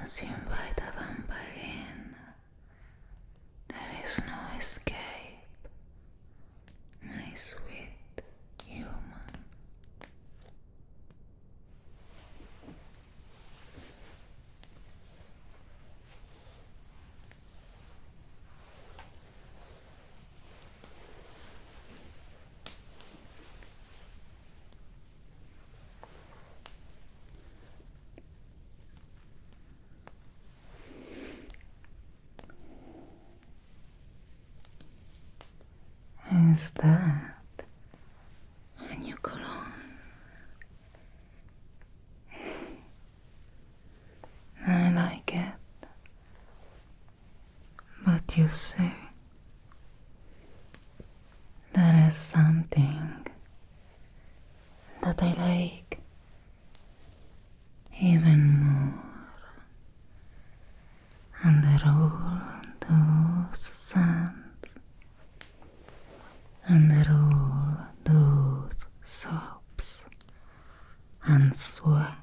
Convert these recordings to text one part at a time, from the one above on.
Once you invite a vampire in, there is no escape, my sweet human. Is that a new cologne? I like it, but you see, there is something that I like even more under all those sands. Under all those sobs and sweat,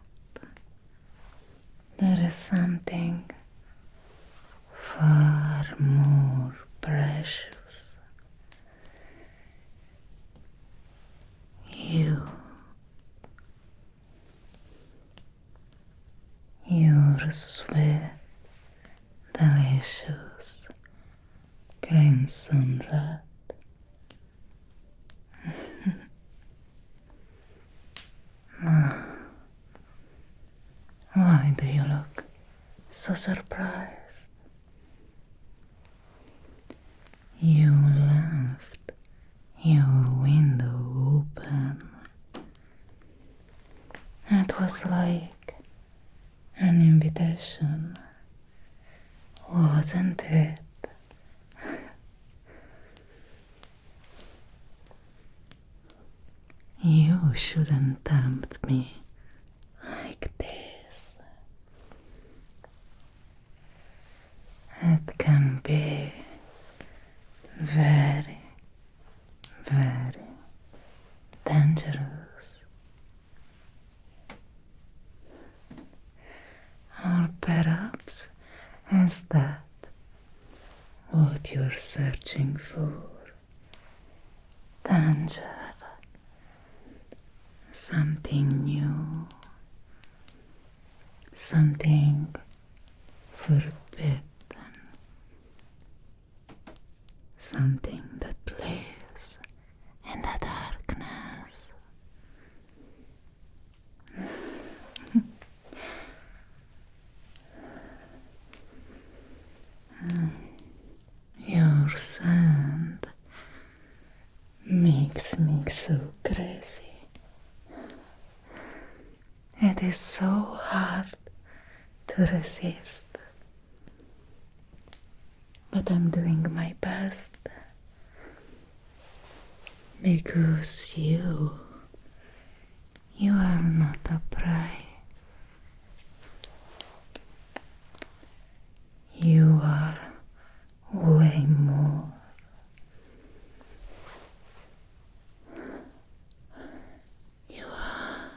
there is something far more precious. Your sweet, delicious crimson red. Why do you look so surprised? You left your window open. It was like an invitation, wasn't it? You shouldn't tempt me like this. It can be very, very dangerous. Or perhaps is that what you're searching for? Danger. Something new, something forbidden, something that lives in the darkness. Your sound makes me so crazy. It is so hard to resist, but I'm doing my best because you are not a prey. You are way more. You are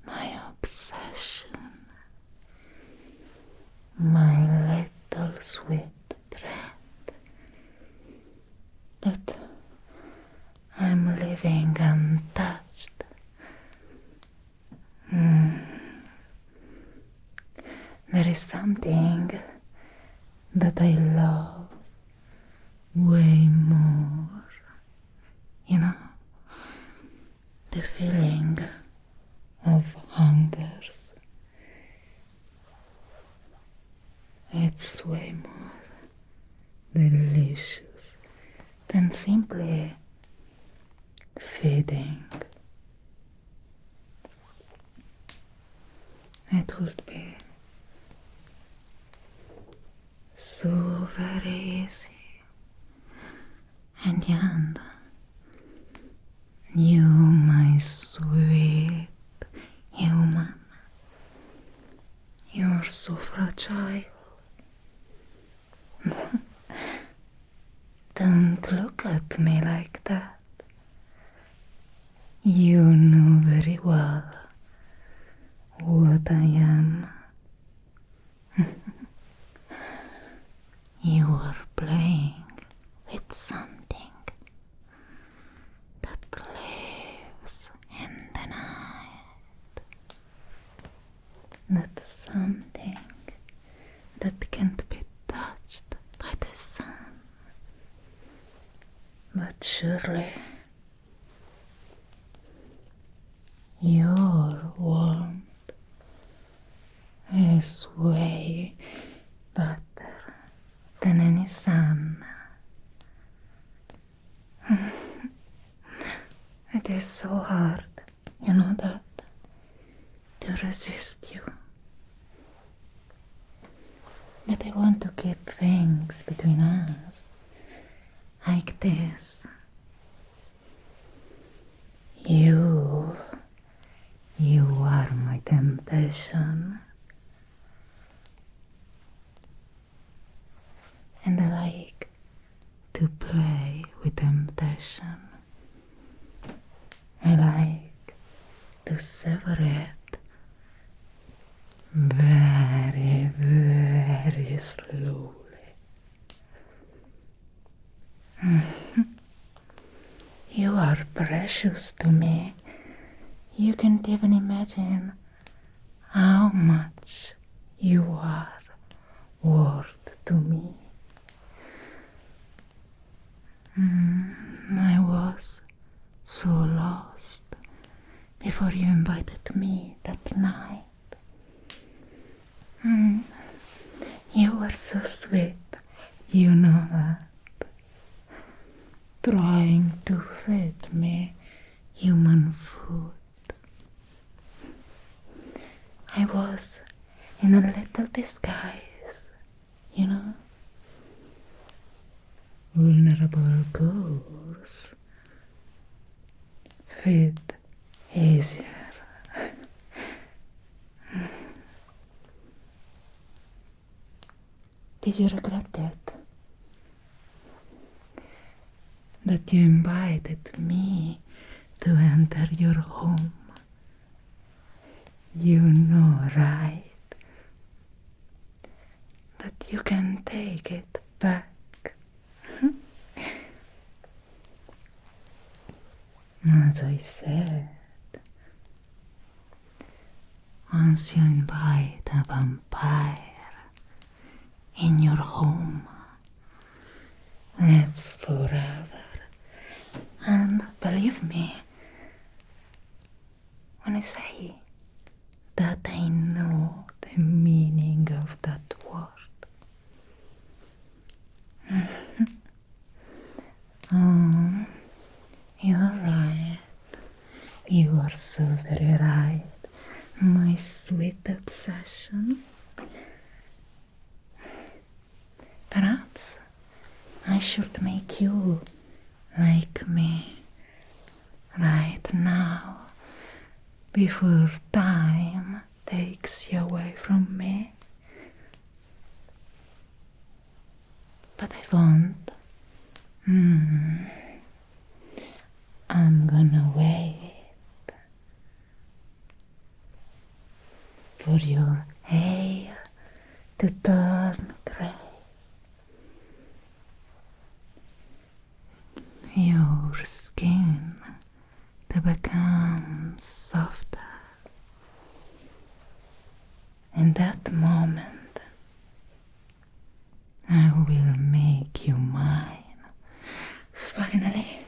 my obsession, my little sweet thread that I'm leaving untouched. There is something that I love way more, you know, the feeling of hungers. It's way more delicious than simply feeding. It would be so very easy, and yet you, my sweet human, you're so fragile. Don't look at me like that. You know very well what I am You are playing with something that lives in the night. That something that can't be touched by the sun. But surely your warmth is way better than any sun. It is so hard, you know that, to resist you. But I want to keep things between us like this. You are my temptation. And I like to play with temptation. I like to sever it very, very slowly. You are precious to me. You can't even imagine how much you are worth to me. I was so lost before you invited me that night. You were so sweet, you know that. Trying to feed me human food. I was in a little disguise, you know. Vulnerable girls feed easier. Did you regret it? That you invited me to enter your home? You know, right? That you can take it back. As I said, once you invite a vampire in your home, it's forever. And believe me when I say that I know the meaning of that word. Oh, you're right. You are so very right, my sweet obsession. Perhaps I should make you like me right now, before time takes you away from me. But I won't. I'm gonna wait for your hair to turn gray, your skin to become softer. In that moment, I will make you mine. Finally,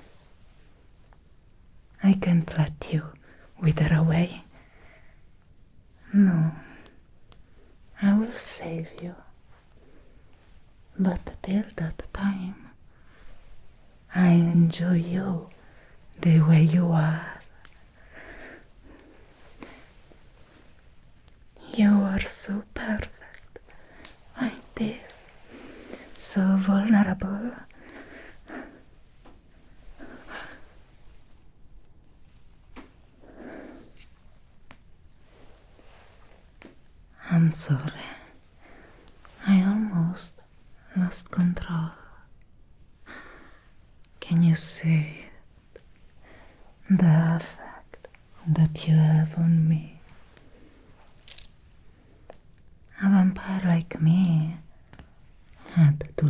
I can't let you wither away. No, I will save you. But till that time, I enjoy you the way you are. You are so perfect, like this, so vulnerable. I'm sorry, I almost lost control. Can you see it? The effect that you have on me? A vampire like me had to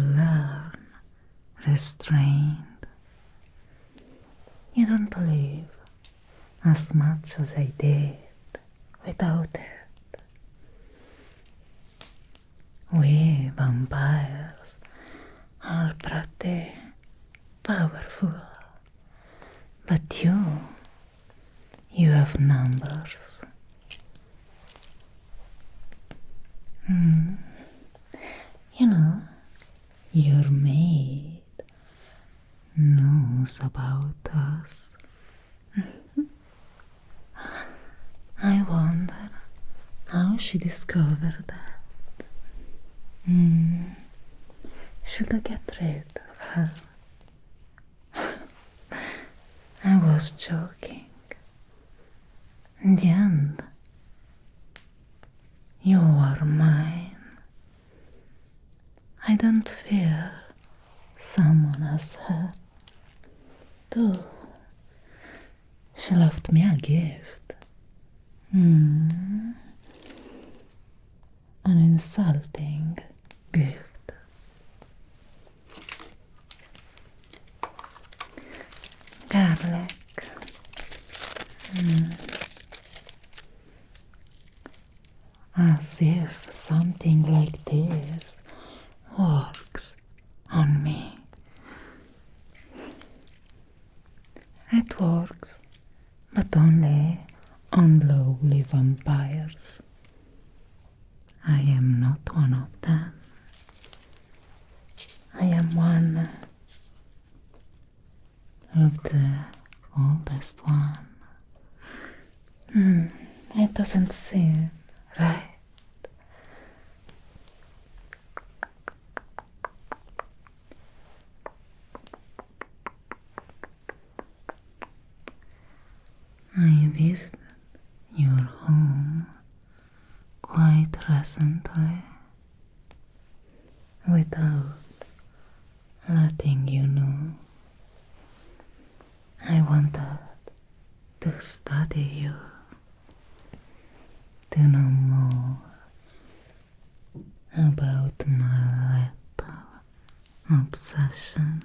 can't live as much as I did without it. We vampires are pretty powerful, but you have numbers. You know, your maid knows about us. I wonder how she discovered that. Should I get rid of her? I was joking. In the end, you are mine. I don't fear someone as her. Though she left me a gift. An insulting gift. Garlic. As if something like this works on me. It works, but only on lowly vampires. I am not one of them. I am one of the oldest one. It doesn't seem right. I visited your home quite recently without letting you know. I wanted to study you, to know more about my little obsession.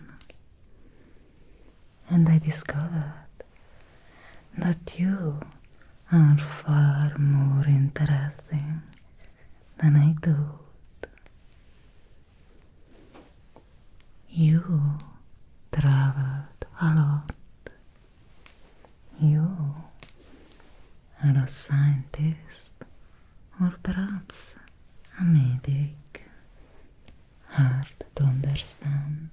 And I discovered that you are far more interesting than I thought. You traveled a lot. You are a scientist, or perhaps a medic. Hard to understand.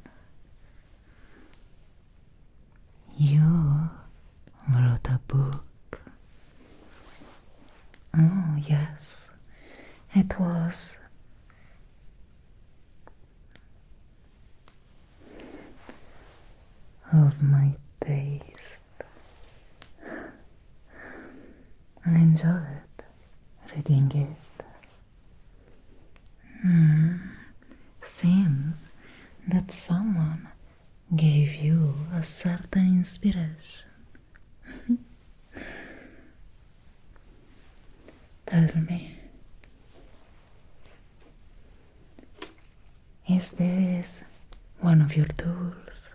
You wrote a book. Oh, yes, it was of my taste. I enjoyed reading it. Seems that someone gave you a certain inspiration. Tell me, is this one of your tools?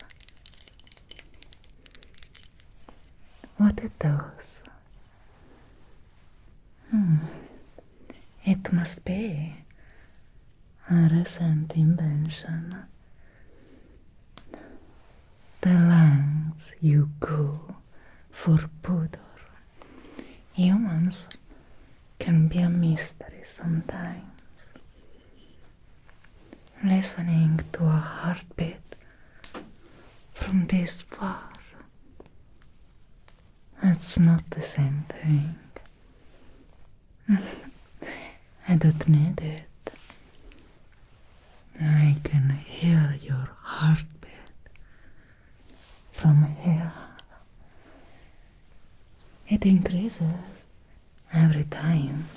What it does? It must be a recent invention. The lengths you go for pudor. Humans can be a mystery sometimes. Listening to a heartbeat from this far, it's not the same thing. I don't need it. I can hear your heartbeat from here. It increases every time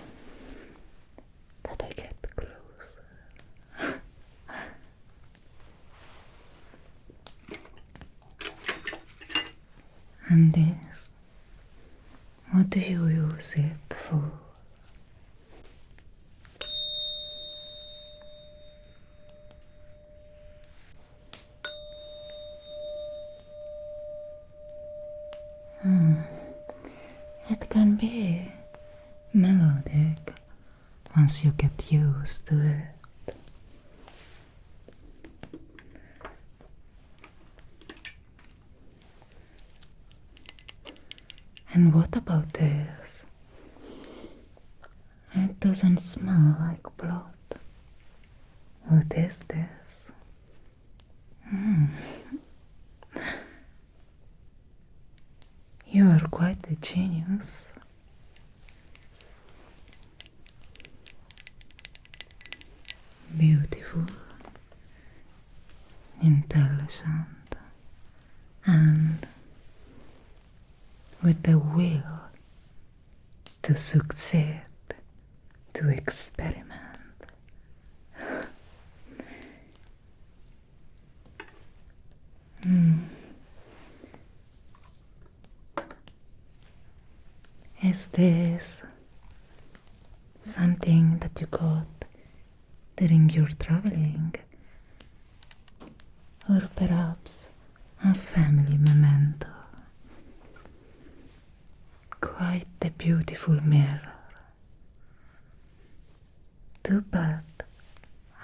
that I get closer. And this, what do you use it for? can be melodic once you get used to it. And what about this? It doesn't smell like blood. What is this? You are quite a genius. Beautiful, intelligent, and with the will to succeed, to experiment. Is this something that you got during your traveling? Or perhaps a family memento? Quite a beautiful mirror. Too bad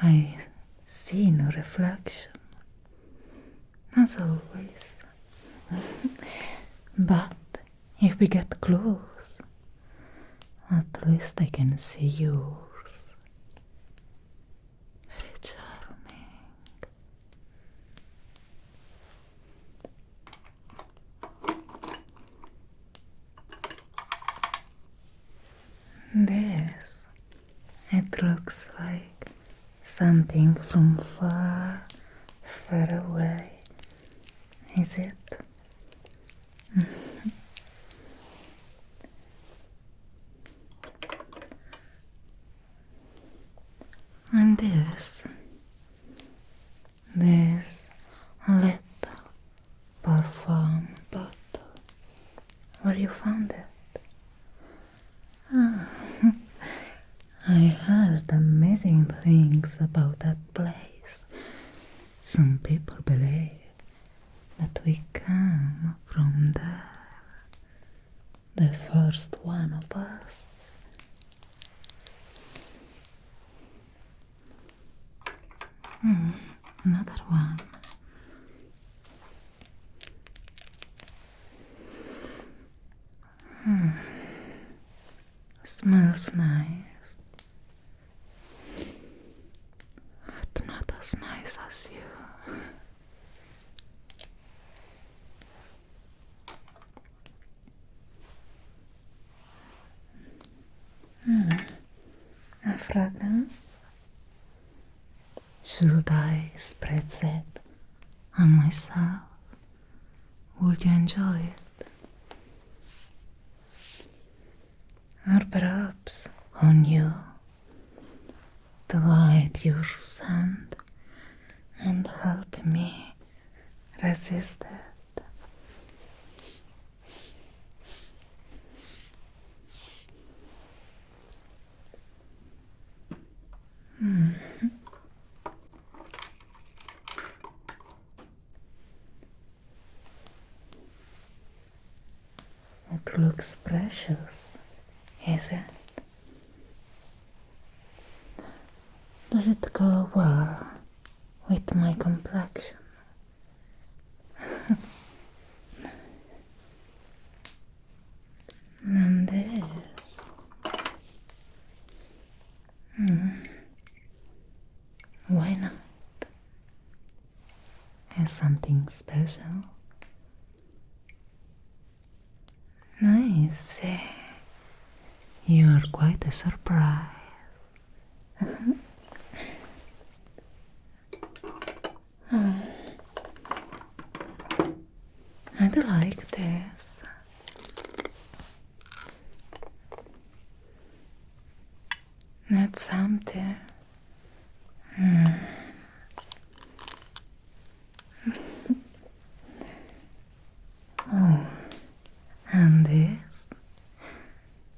I see no reflection, as always. But if we get close, at least I can see yours. Very charming. This, it looks like something from far, far away. Is it? And this little perfume bottle, where you found it? I heard amazing things about that place. Some people believe that we come from there, the first one of us. Another one. Smells nice, but not as nice as you. A fragrance? Should I spread it on myself? Would you enjoy it? Or perhaps on you, to hide your scent and help me resist it? It looks precious, is it? Does it go well with my complexion? And this. Why not? Is something special? I see. You're quite a surprise. I do like this. That's something. Oh, and this,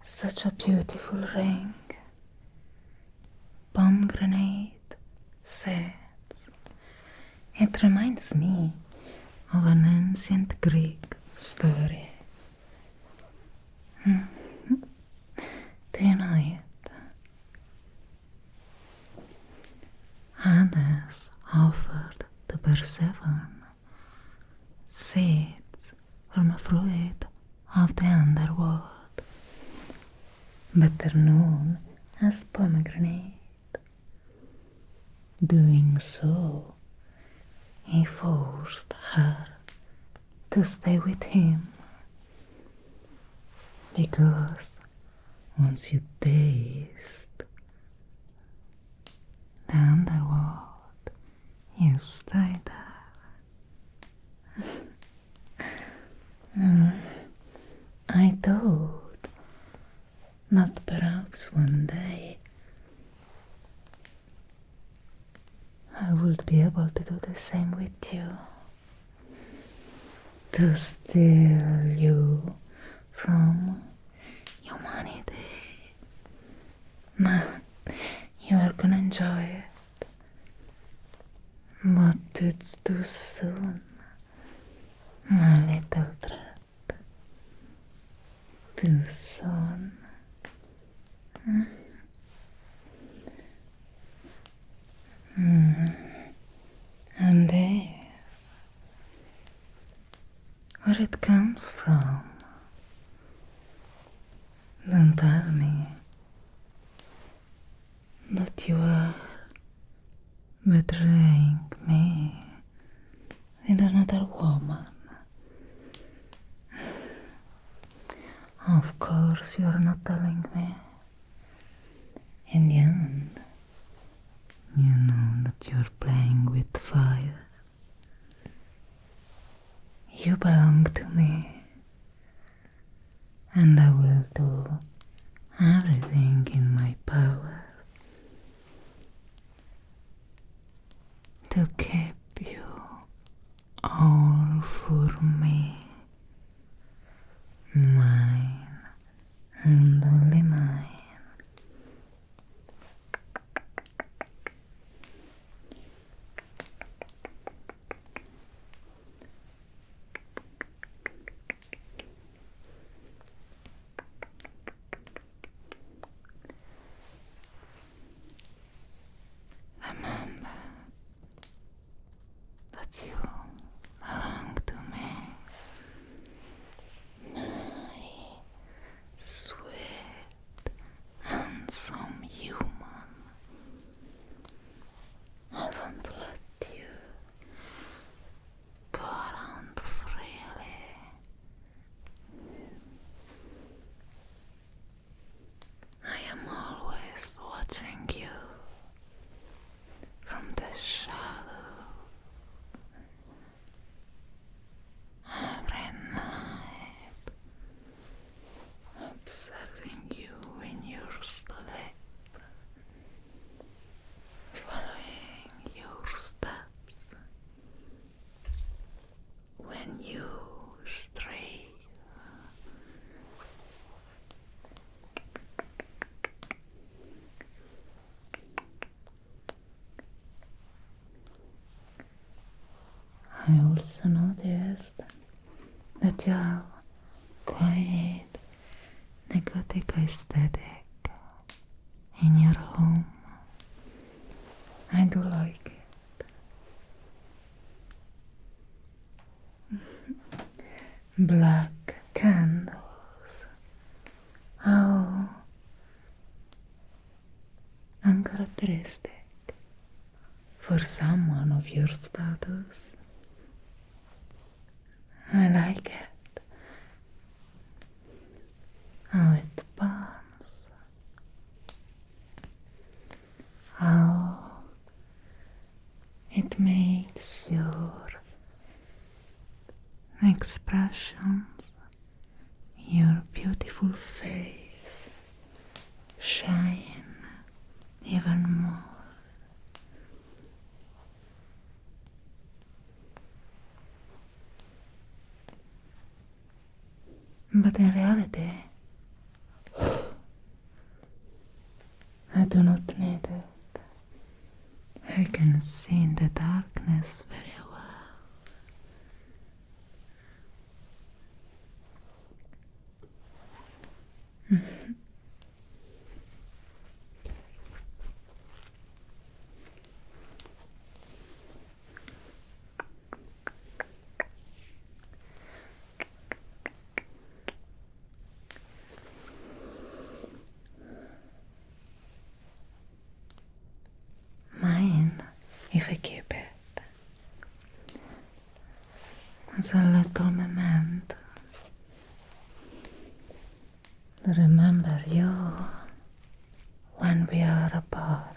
such a beautiful ring. Pomegranate seeds. It reminds me of an ancient Greek story. better known as pomegranate. Doing so, he forced her to stay with him, because once you taste the underworld, you stay there. I thought that perhaps one day I would be able to do the same with you, to steal you from humanity. But you are gonna enjoy it. But it's too soon, my little trap. Too soon. And this, where it comes from. Don't tell me that you are betraying me with another woman. Of course you are not telling me. In the end, you know that you are playing with fire. You belong to me, and I will do everything in my power to keep you all for me, mine and only mine. Remember that you belong to me, my sweet, handsome human. I won't let you go around freely. I am always watching you from the shadow, every night, observing you in your sleep, following your steps when you stray. I also noticed that you have quite the gothic aesthetic in your home. I do like it. Black candles. How uncharacteristic for someone of your status. I like it. How it burns. How it makes your expressions, your beautiful face shine even more. But in reality, I do not need it. I can see in the darkness very well. is a little memento to remember you when we are apart.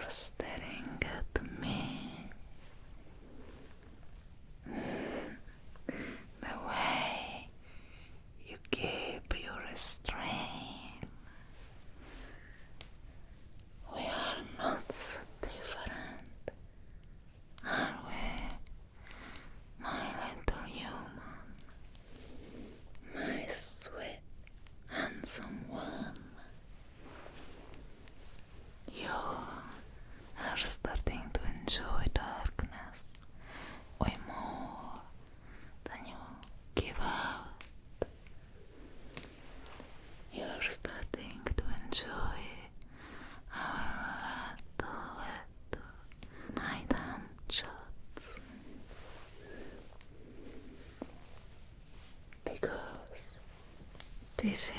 Staring at me, the way you keep your restraint. We are not so different, are we, my little human, my sweet, handsome one? You are starting to enjoy darkness way more than you give out. You are starting to enjoy our little nighttime chats, because this